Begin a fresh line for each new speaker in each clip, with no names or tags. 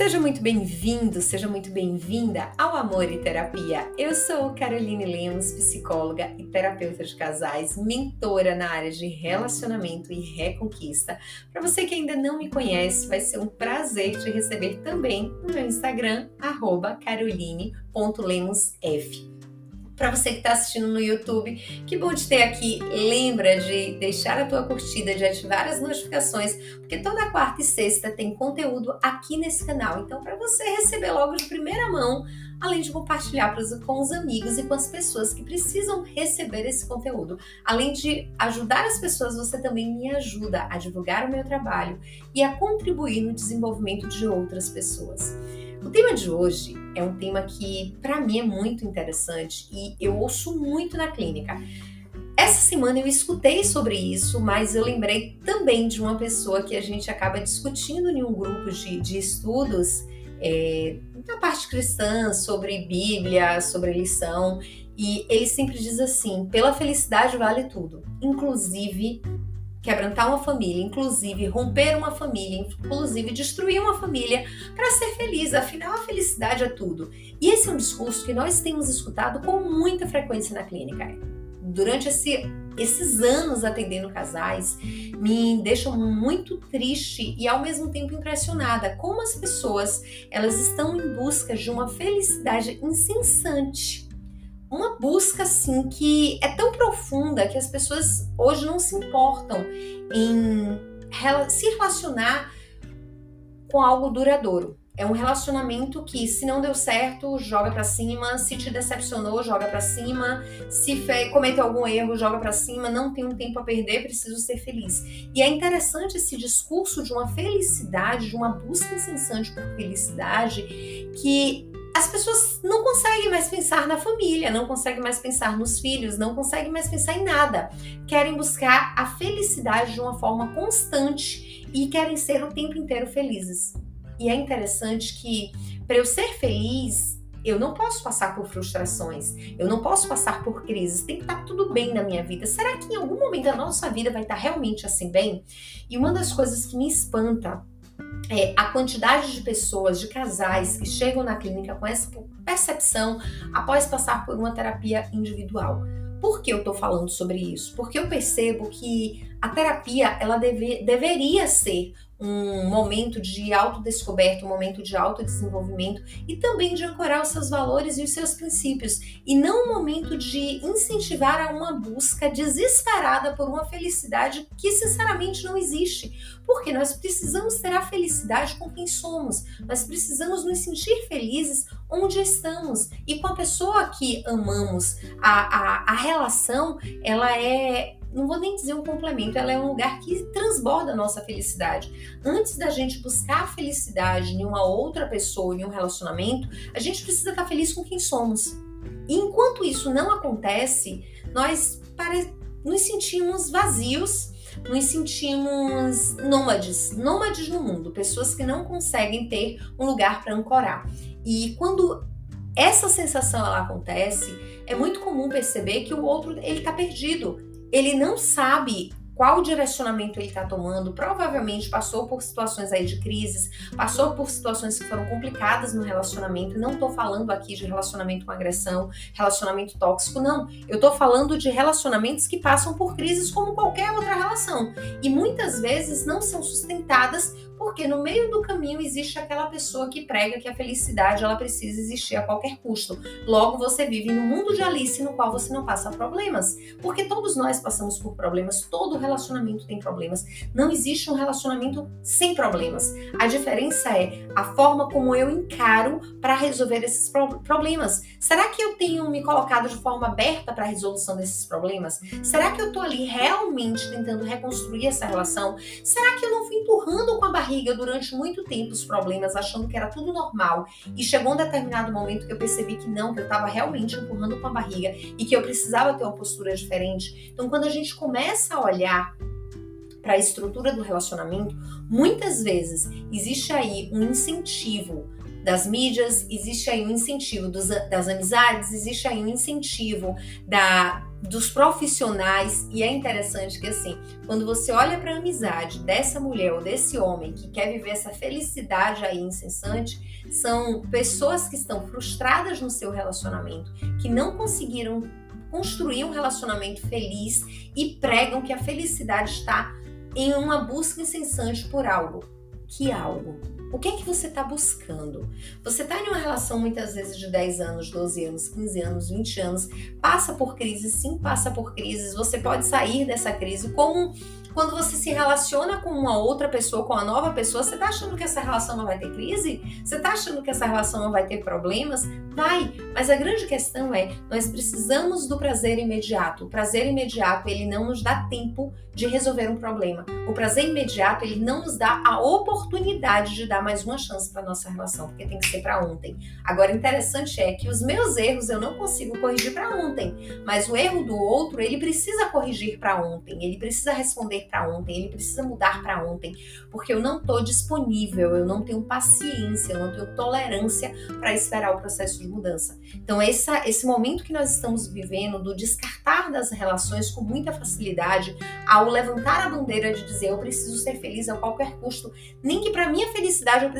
Seja muito bem-vindo, seja muito bem-vinda ao Amor e Terapia. Eu sou Caroline Lemos, psicóloga e terapeuta de casais, mentora na área de relacionamento e reconquista. Para você que ainda não me conhece, vai ser um prazer te receber também no meu Instagram, @caroline.lemosf. Para você que está assistindo no YouTube, que bom te ter aqui. Lembra de deixar a tua curtida, de ativar as notificações, porque toda quarta e sexta tem conteúdo aqui nesse canal. Então, para você receber logo de primeira mão, além de compartilhar com os amigos e com as pessoas que precisam receber esse conteúdo. Além de ajudar as pessoas, você também me ajuda a divulgar o meu trabalho e a contribuir no desenvolvimento de outras pessoas. O tema de hoje é um tema que, para mim, é muito interessante e eu ouço muito na clínica. Essa semana eu escutei sobre isso, mas eu lembrei também de uma pessoa que a gente acaba discutindo em um grupo de estudos na parte cristã, sobre Bíblia, sobre lição, e ele sempre diz assim: pela felicidade vale tudo, inclusive quebrantar uma família, inclusive romper uma família, inclusive destruir uma família para ser feliz, afinal a felicidade é tudo. E esse é um discurso que nós temos escutado com muita frequência na clínica. Durante esses anos atendendo casais, me deixam muito triste e ao mesmo tempo impressionada como as pessoas elas estão em busca de uma felicidade incessante. Uma busca, assim, que é tão profunda que as pessoas hoje não se importam em se relacionar com algo duradouro. É um relacionamento que, se não deu certo, joga pra cima, se te decepcionou, joga pra cima, se cometeu algum erro, joga pra cima, não tem um tempo a perder, preciso ser feliz. E é interessante esse discurso de uma felicidade, de uma busca incessante por felicidade, que as pessoas não conseguem mais pensar na família, não conseguem mais pensar nos filhos, não conseguem mais pensar em nada. Querem buscar a felicidade de uma forma constante e querem ser o tempo inteiro felizes. E é interessante que, para eu ser feliz, eu não posso passar por frustrações, eu não posso passar por crises, tem que estar tudo bem na minha vida. Será que em algum momento da nossa vida vai estar realmente assim bem? E uma das coisas que me espanta é a quantidade de pessoas, de casais que chegam na clínica com essa percepção após passar por uma terapia individual. Por que eu estou falando sobre isso? Porque eu percebo que a terapia ela deveria ser um momento de autodescoberta, um momento de autodesenvolvimento e também de ancorar os seus valores e os seus princípios, e não um momento de incentivar a uma busca desesperada por uma felicidade que sinceramente não existe. Porque nós precisamos ter a felicidade com quem somos, nós precisamos nos sentir felizes onde estamos e com a pessoa que amamos. A relação, ela é, não vou nem dizer um complemento, ela é um lugar que transborda a nossa felicidade. Antes da gente buscar a felicidade em uma outra pessoa, em um relacionamento, a gente precisa estar feliz com quem somos. E enquanto isso não acontece, nós nos sentimos vazios, nos sentimos nômades no mundo, pessoas que não conseguem ter um lugar para ancorar. E quando essa sensação ela acontece, é muito comum perceber que o outro ele está perdido. Ele não sabe qual direcionamento ele está tomando, provavelmente passou por situações aí de crises, passou por situações que foram complicadas no relacionamento, e não estou falando aqui de relacionamento com agressão, relacionamento tóxico, não. Eu estou falando de relacionamentos que passam por crises como qualquer outra relação, e muitas vezes não são sustentadas porque no meio do caminho existe aquela pessoa que prega que a felicidade ela precisa existir a qualquer custo. Logo, você vive no mundo de Alice no qual você não passa problemas, porque todos nós passamos por problemas, todo relacionamento tem problemas, não existe um relacionamento sem problemas. A diferença é a forma como eu encaro para resolver esses problemas. Será que eu tenho me colocado de forma aberta para a resolução desses problemas? Será que eu estou ali realmente tentando reconstruir essa relação? Será que eu não fui empurrando com a barriga durante muito tempo os problemas, achando que era tudo normal, e chegou um determinado momento que eu percebi que não, que eu estava realmente empurrando com a barriga e que eu precisava ter uma postura diferente? Então, quando a gente começa a olhar para a estrutura do relacionamento, muitas vezes existe aí um incentivo das mídias, existe aí um incentivo das amizades, existe aí um incentivo dos profissionais, e é interessante que assim, quando você olha para a amizade dessa mulher ou desse homem que quer viver essa felicidade aí incessante, são pessoas que estão frustradas no seu relacionamento, que não conseguiram construir um relacionamento feliz e pregam que a felicidade está em uma busca incessante por algo. Que algo? O que é que você está buscando? Você está em uma relação muitas vezes de 10 anos, 12 anos, 15 anos, 20 anos, passa por crises, sim, passa por crises, você pode sair dessa crise como quando você se relaciona com uma outra pessoa, com uma nova pessoa, você está achando que essa relação não vai ter crise? Você está achando que essa relação não vai ter problemas? Vai, mas a grande questão é, nós precisamos do prazer imediato. O prazer imediato, ele não nos dá tempo de resolver um problema. O prazer imediato, ele não nos dá a oportunidade de dar mais uma chance para nossa relação, porque tem que ser para ontem. Agora, interessante é que os meus erros eu não consigo corrigir para ontem, mas o erro do outro, ele precisa corrigir para ontem, ele precisa responder para ontem, ele precisa mudar para ontem, porque eu não estou disponível, eu não tenho paciência, eu não tenho tolerância para esperar o processo de mudança. Então, esse momento que nós estamos vivendo do descartar das relações com muita facilidade, ao levantar a bandeira de dizer eu preciso ser feliz a qualquer custo, nem que para minha felicidade eu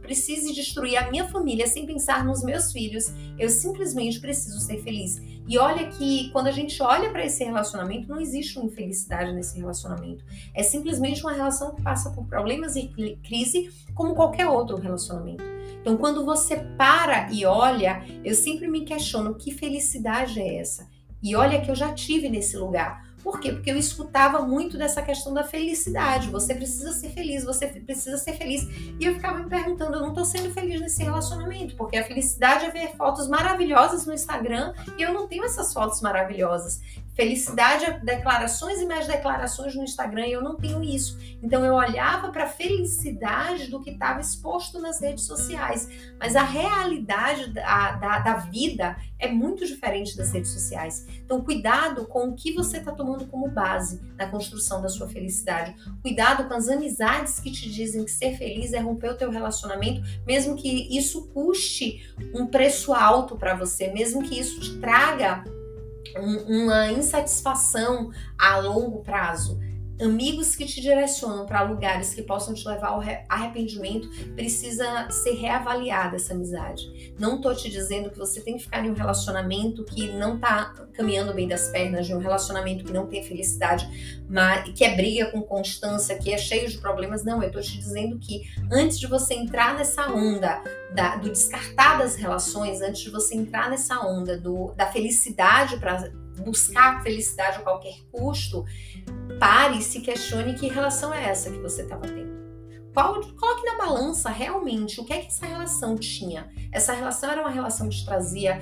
precise destruir a minha família sem pensar nos meus filhos, eu simplesmente preciso ser feliz. E olha que quando a gente olha para esse relacionamento, não existe uma infelicidade nesse relacionamento. É simplesmente uma relação que passa por problemas e crise como qualquer outro relacionamento. Então, quando você para e olha, eu sempre me questiono que felicidade é essa? E olha que eu já tive nesse lugar. Por quê? Porque eu escutava muito dessa questão da felicidade. Você precisa ser feliz, você precisa ser feliz. E eu ficava me perguntando, eu não tô sendo feliz nesse relacionamento, porque a felicidade é ver fotos maravilhosas no Instagram e eu não tenho essas fotos maravilhosas. Felicidade é declarações e mais declarações no Instagram e eu não tenho isso. Então eu olhava para a felicidade do que estava exposto nas redes sociais. Mas a realidade da vida é muito diferente das redes sociais. Então cuidado com o que você está tomando como base na construção da sua felicidade. Cuidado com as amizades que te dizem que ser feliz é romper o teu relacionamento, mesmo que isso custe um preço alto para você, mesmo que isso te traga uma insatisfação a longo prazo. Amigos que te direcionam para lugares que possam te levar ao arrependimento, precisa ser reavaliada essa amizade. Não tô te dizendo que você tem que ficar em um relacionamento que não tá caminhando bem das pernas, de um relacionamento que não tem felicidade, mas que é briga com constância, que é cheio de problemas. Não, eu tô te dizendo que antes de você entrar nessa onda do descartar das relações, antes de você entrar nessa onda da felicidade para buscar felicidade a qualquer custo, pare e se questione que relação é essa que você estava tendo. Coloque na balança realmente o que é que essa relação tinha. Essa relação era uma relação que te trazia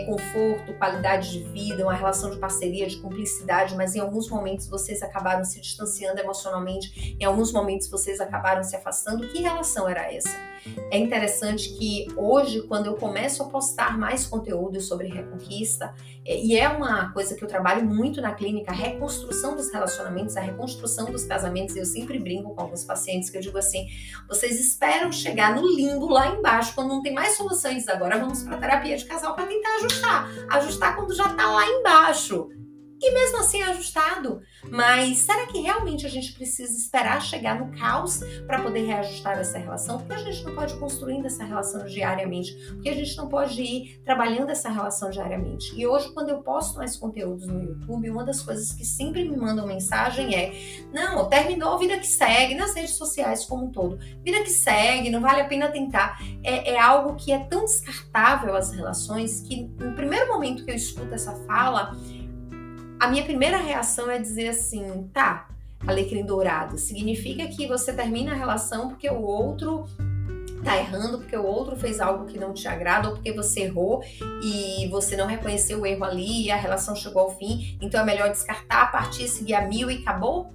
conforto, qualidade de vida, uma relação de parceria, de cumplicidade, mas em alguns momentos vocês acabaram se distanciando emocionalmente, em alguns momentos vocês acabaram se afastando. Que relação era essa? É interessante que hoje, quando eu começo a postar mais conteúdo sobre reconquista, e é uma coisa que eu trabalho muito na clínica, a reconstrução dos relacionamentos, a reconstrução dos casamentos, eu sempre brinco com alguns pacientes que eu digo assim, vocês esperam chegar no limbo lá embaixo, quando não tem mais soluções, agora vamos para terapia de casal para tentar ajustar quando já está lá embaixo. E mesmo assim é ajustado. Mas será que realmente a gente precisa esperar chegar no caos para poder reajustar essa relação? Porque a gente não pode ir construindo essa relação diariamente. Porque a gente não pode ir trabalhando essa relação diariamente. E hoje, quando eu posto mais conteúdos no YouTube, uma das coisas que sempre me mandam mensagem é: não, terminou, vida que segue, nas redes sociais como um todo. Vida que segue, não vale a pena tentar. É algo que é tão descartável as relações que no primeiro momento que eu escuto essa fala, a minha primeira reação é dizer assim, tá, alecrim dourado, significa que você termina a relação porque o outro tá errando, porque o outro fez algo que não te agrada, ou porque você errou e você não reconheceu o erro ali e a relação chegou ao fim, então é melhor descartar, partir, seguir a mil e acabou?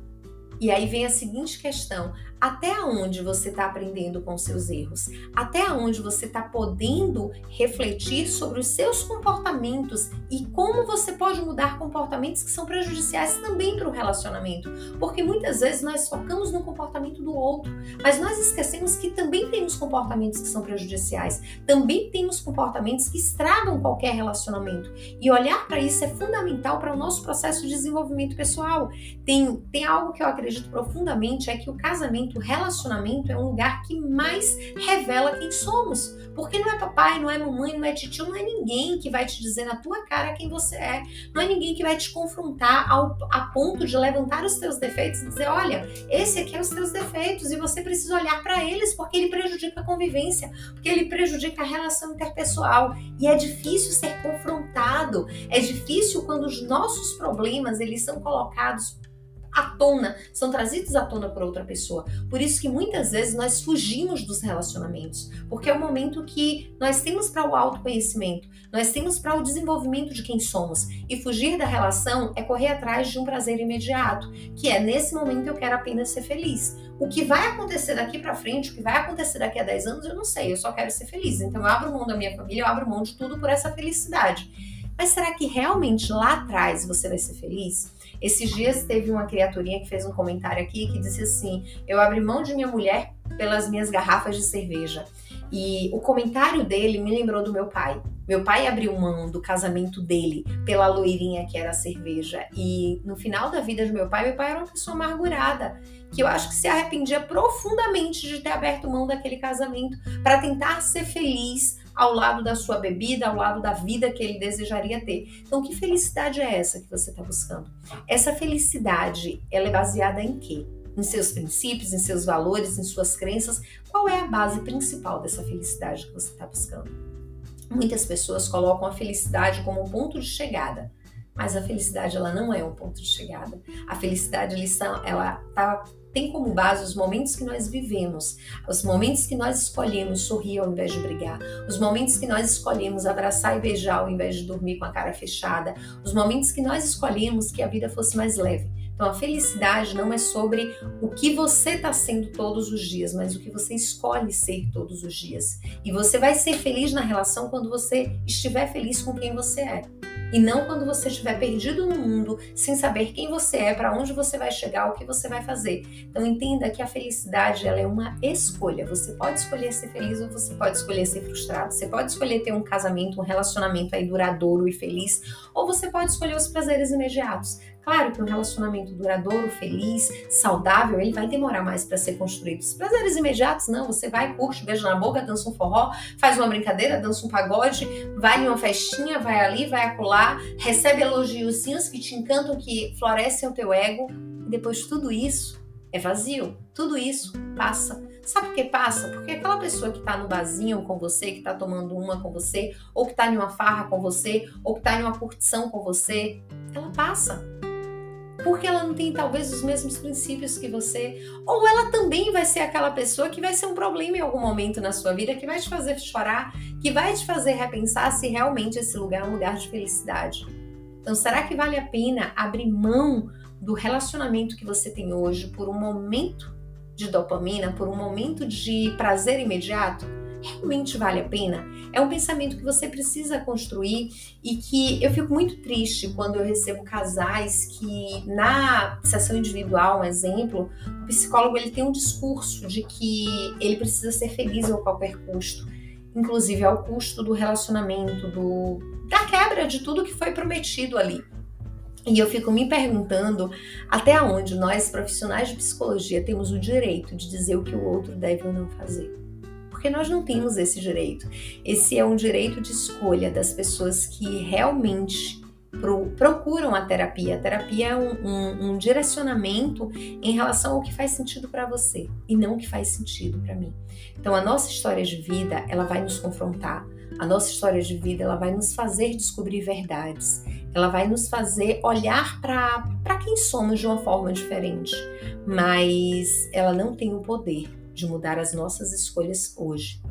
E aí vem a seguinte questão, até onde você está aprendendo com seus erros, até onde você está podendo refletir sobre os seus comportamentos e como você pode mudar comportamentos que são prejudiciais também para o relacionamento. Porque muitas vezes nós focamos no comportamento do outro, mas nós esquecemos que também temos comportamentos que são prejudiciais, também temos comportamentos que estragam qualquer relacionamento. E olhar para isso é fundamental para o nosso processo de desenvolvimento pessoal. Tem algo que eu acredito profundamente, é que o casamento, o relacionamento é um lugar que mais revela quem somos. Porque não é papai, não é mamãe, não é titio, não é ninguém que vai te dizer na tua cara quem você é. Não é ninguém que vai te confrontar a ponto de levantar os teus defeitos e dizer, olha, esse aqui é os teus defeitos e você precisa olhar para eles porque ele prejudica a convivência, porque ele prejudica a relação interpessoal. E é difícil ser confrontado, é difícil quando os nossos problemas eles são colocados à tona, são trazidos à tona por outra pessoa. Por isso que muitas vezes nós fugimos dos relacionamentos, porque é o momento que nós temos para o autoconhecimento, nós temos para o desenvolvimento de quem somos. E fugir da relação é correr atrás de um prazer imediato, que é nesse momento eu quero apenas ser feliz. O que vai acontecer daqui para frente, o que vai acontecer daqui a 10 anos, eu não sei, eu só quero ser feliz. Então eu abro mão da minha família, eu abro mão de tudo por essa felicidade. Mas será que realmente lá atrás você vai ser feliz? Esses dias teve uma criaturinha que fez um comentário aqui que disse assim, eu abri mão de minha mulher pelas minhas garrafas de cerveja. E o comentário dele me lembrou do meu pai. Meu pai abriu mão do casamento dele pela loirinha que era a cerveja. E no final da vida de meu pai era uma pessoa amargurada, que eu acho que se arrependia profundamente de ter aberto mão daquele casamento para tentar ser feliz ao lado da sua bebida, ao lado da vida que ele desejaria ter. Então, que felicidade é essa que você está buscando? Essa felicidade, ela é baseada em quê? Em seus princípios, em seus valores, em suas crenças? Qual é a base principal dessa felicidade que você está buscando? Muitas pessoas colocam a felicidade como um ponto de chegada, mas a felicidade ela não é um ponto de chegada. A felicidade tem como base os momentos que nós vivemos, os momentos que nós escolhemos sorrir ao invés de brigar, os momentos que nós escolhemos abraçar e beijar ao invés de dormir com a cara fechada, os momentos que nós escolhemos que a vida fosse mais leve. Então a felicidade não é sobre o que você está sendo todos os dias, mas o que você escolhe ser todos os dias. E você vai ser feliz na relação quando você estiver feliz com quem você é. E não quando você estiver perdido no mundo, sem saber quem você é, para onde você vai chegar, o que você vai fazer. Então entenda que a felicidade ela é uma escolha. Você pode escolher ser feliz ou você pode escolher ser frustrado. Você pode escolher ter um casamento, um relacionamento aí duradouro e feliz, ou você pode escolher os prazeres imediatos. Claro que um relacionamento duradouro, feliz, saudável, ele vai demorar mais para ser construído. Os prazeres imediatos, não. Você vai, curte, beija na boca, dança um forró, faz uma brincadeira, dança um pagode, vai em uma festinha, vai ali, vai acolá, recebe elogiozinhos que te encantam, que florescem o teu ego. E depois tudo isso é vazio. Tudo isso passa. Sabe por que passa? Porque aquela pessoa que está no barzinho com você, que está tomando uma com você, ou que está em uma farra com você, ou que está em uma curtição com você, ela passa. Porque ela não tem talvez os mesmos princípios que você, ou ela também vai ser aquela pessoa que vai ser um problema em algum momento na sua vida, que vai te fazer chorar, que vai te fazer repensar se realmente esse lugar é um lugar de felicidade. Então, será que vale a pena abrir mão do relacionamento que você tem hoje por um momento de dopamina, por um momento de prazer imediato? Realmente vale a pena? É um pensamento que você precisa construir e que eu fico muito triste quando eu recebo casais que na sessão individual, um exemplo, o psicólogo ele tem um discurso de que ele precisa ser feliz a qualquer custo, inclusive ao custo do relacionamento, da quebra de tudo que foi prometido ali. E eu fico me perguntando até onde nós, profissionais de psicologia, temos o direito de dizer o que o outro deve ou não fazer. Porque nós não temos esse direito. Esse é um direito de escolha das pessoas que realmente procuram a terapia. A terapia é um direcionamento em relação ao que faz sentido para você e não o que faz sentido para mim. Então a nossa história de vida, ela vai nos confrontar. A nossa história de vida, ela vai nos fazer descobrir verdades. Ela vai nos fazer olhar para quem somos de uma forma diferente. Mas ela não tem o poder de mudar as nossas escolhas hoje.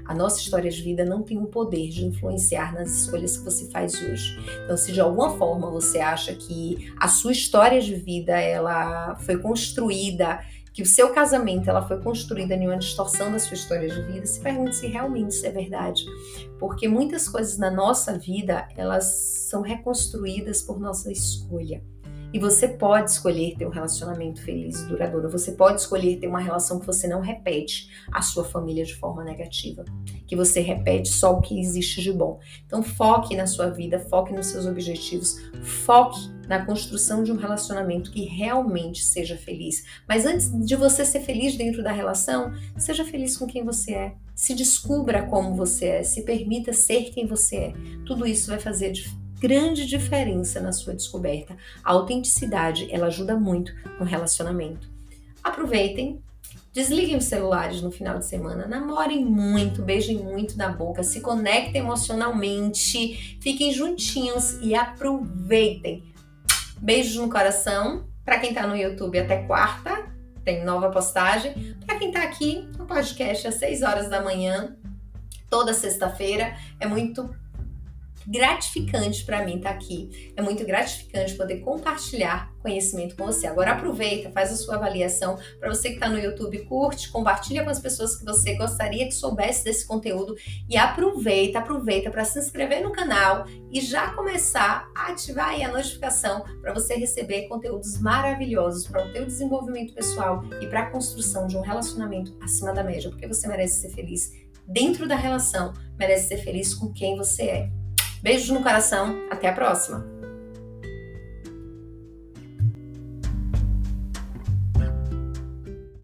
A nossa história de vida não tem o poder de influenciar nas escolhas que você faz hoje. Então, se de alguma forma você acha que a sua história de vida ela foi construída que o seu casamento ela foi construída em uma distorção da sua história de vida, se pergunte se realmente isso é verdade. Porque muitas coisas na nossa vida, elas são reconstruídas por nossa escolha. E você pode escolher ter um relacionamento feliz e duradouro. Você pode escolher ter uma relação que você não repete a sua família de forma negativa. Que você repete só o que existe de bom. Então foque na sua vida, foque nos seus objetivos, foque na construção de um relacionamento que realmente seja feliz. Mas antes de você ser feliz dentro da relação, seja feliz com quem você é. Se descubra como você é, se permita ser quem você é. Tudo isso vai fazer grande diferença na sua descoberta. A autenticidade, ela ajuda muito no relacionamento. Aproveitem, desliguem os celulares no final de semana, namorem muito, beijem muito na boca, se conectem emocionalmente, fiquem juntinhos e aproveitem. Beijos no coração. Para quem tá no YouTube, até quarta, tem nova postagem. Para quem tá aqui no podcast às 6 horas da manhã, toda sexta-feira, é muito gratificante para mim estar aqui. É muito gratificante poder compartilhar conhecimento com você. Agora aproveita, faz a sua avaliação. Para você que está no YouTube, curte, compartilha com as pessoas que você gostaria que soubesse desse conteúdo e aproveita para se inscrever no canal e já começar a ativar aí a notificação para você receber conteúdos maravilhosos para o teu desenvolvimento pessoal e para a construção de um relacionamento acima da média, porque você merece ser feliz dentro da relação, merece ser feliz com quem você é. Beijos no coração, até a próxima!